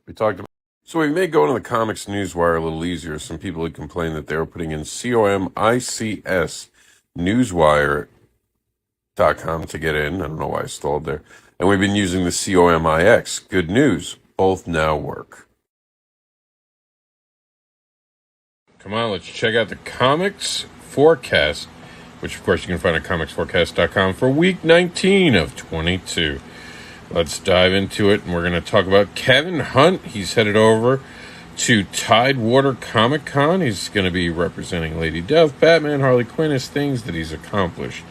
We talked about. So we may go into the comics newswire a little easier. Some people had complained that they were putting in COMICS newswire.com to get in. I don't know why I stalled there. And we've been using the COMIX. Good news. Both now work. Come on, let's check out the comics forecast, which of course you can find at comicsforecast.com for week 19 of 22. Let's dive into it, and we're going to talk about Kevin Hunt. He's headed over to Tidewater Comic Con. He's going to be representing Lady Death, Batman, Harley Quinn as things that he's accomplished.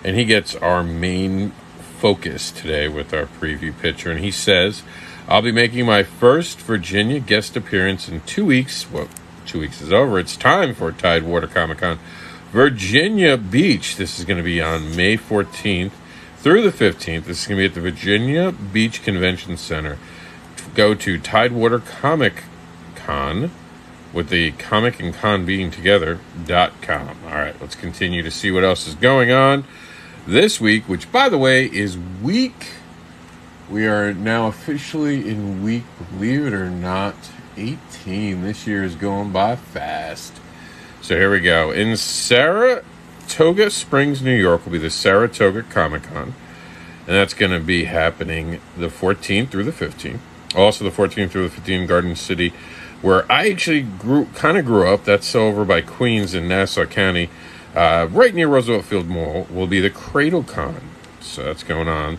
And he gets our main focus today with our preview picture. And he says, I'll be making my first Virginia guest appearance in 2 weeks. Well, 2 weeks is over. It's time for Tidewater Comic Con Virginia Beach. This is going to be on May 14th. Through the 15th, this is going to be at the Virginia Beach Convention Center. Go to Tidewater Comic Con, with the comic and con being together.com. All right, let's continue to see what else is going on this week, which, by the way, is week. We are now officially in week, believe it or not, 18. This year is going by fast. So here we go. In Saratoga Springs, New York, will be the Saratoga Comic Con, and that's going to be happening the 14th through the 15th. Also, the 14th through the 15th in Garden City, where I actually grew up. That's over by Queens in Nassau County, right near Roosevelt Field Mall. Will be the Cradle Con, so that's going on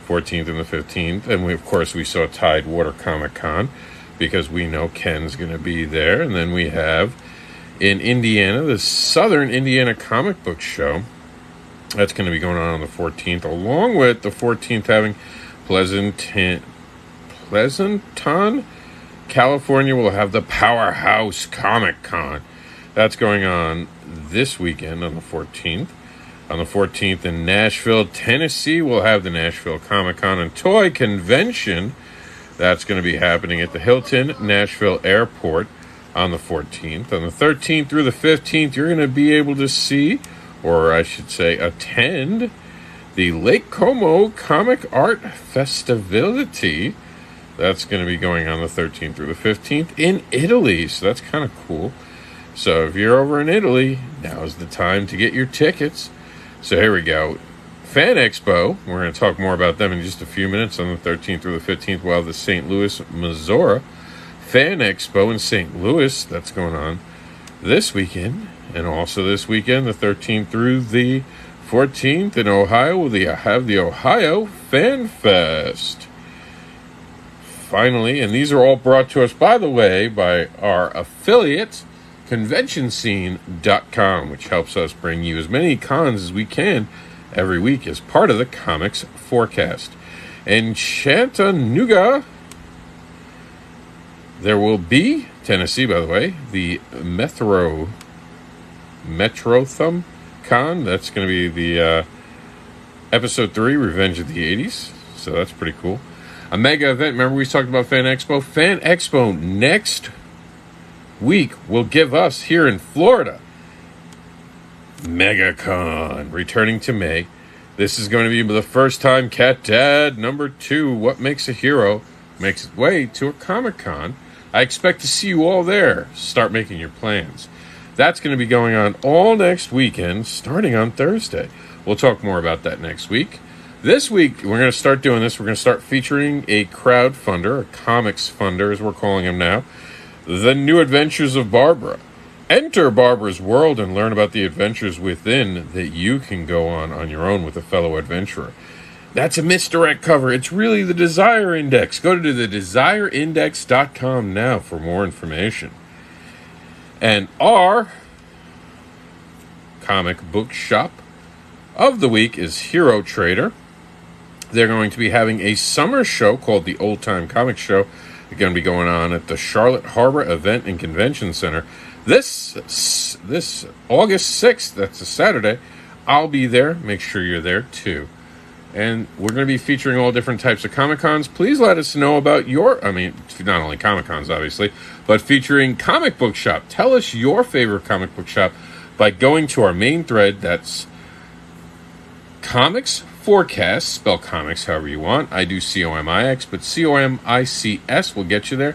14th and the 15th. And we saw Tidewater Comic Con because we know Ken's going to be there, and then we have. In Indiana, the Southern Indiana Comic Book Show. That's going to be going on the 14th, along with the 14th having Pleasanton, California will have the Powerhouse Comic Con. That's going on this weekend on the 14th. On the 14th in Nashville, Tennessee, we'll have the Nashville Comic Con and Toy Convention. That's going to be happening at the Hilton Nashville Airport on the 14th. On the 13th through the 15th, you're going to be able to see, or I should say attend, the Lake Como Comic Art Festivity. That's going to be going on the 13th through the 15th in Italy, so that's kind of cool. So if you're over in Italy, now's the time to get your tickets. So here we go. Fan Expo, we're going to talk more about them in just a few minutes. On the 13th through the 15th, we'll have the St. Louis, Missouri Fan Expo in St. Louis. That's going on this weekend. And also this weekend, the 13th through the 14th in Ohio, we'll have the Ohio Fan Fest. Finally, and these are all brought to us, by the way, by our affiliate, ConventionScene.com, which helps us bring you as many cons as we can every week as part of the Comics Forecast. In Chattanooga, there will be, Tennessee, by the way, the Metrothum Con. That's going to be the Episode 3, Revenge of the 80s. So that's pretty cool. A mega event. Remember we talked about Fan Expo? Fan Expo next week will give us, here in Florida, MegaCon, returning to May. This is going to be the first time Cat Dad #2, What Makes a Hero, makes its way to a Comic-Con. I expect to see you all there. Start making your plans. That's going to be going on all next weekend, starting on Thursday. We'll talk more about that next week. This week, we're going to start doing this. We're going to start featuring a crowdfunder, a comics funder, as we're calling him now. The New Adventures of Barbara. Enter Barbara's world and learn about the adventures within that you can go on your own with a fellow adventurer. That's a misdirect cover. It's really the Desire Index. Go to thedesireindex.com now for more information. And our comic book shop of the week is Hero Trader. They're going to be having a summer show called the Old Time Comic Show. It's going to be going on at the Charlotte Harbor Event and Convention Center. This August 6th, that's a Saturday, I'll be there. Make sure you're there too. And we're going to be featuring all different types of Comic-Cons. Please let us know about not only Comic-Cons, obviously, but featuring Comic Book Shop. Tell us your favorite comic book shop by going to our main thread. That's Comics Forecast, spell comics however you want. I do COMIX, but COMICS will get you there.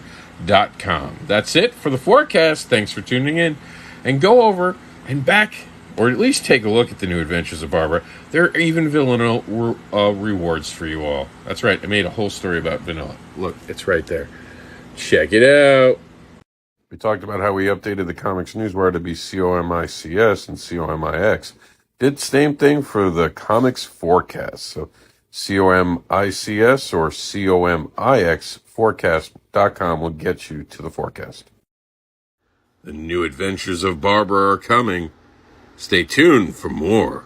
.com. That's it for the forecast. Thanks for tuning in. And go over and back, or at least take a look at the New Adventures of Barbara. There are even vanilla rewards for you all. That's right. I made a whole story about vanilla. Look, it's right there. Check it out. We talked about how we updated the Comics Newswire to be COMICS and COMIX. Did same thing for the Comics Forecast. So COMICS or COMIX Forecast.com will get you to the forecast. The New Adventures of Barbara are coming. Stay tuned for more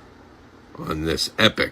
on this epic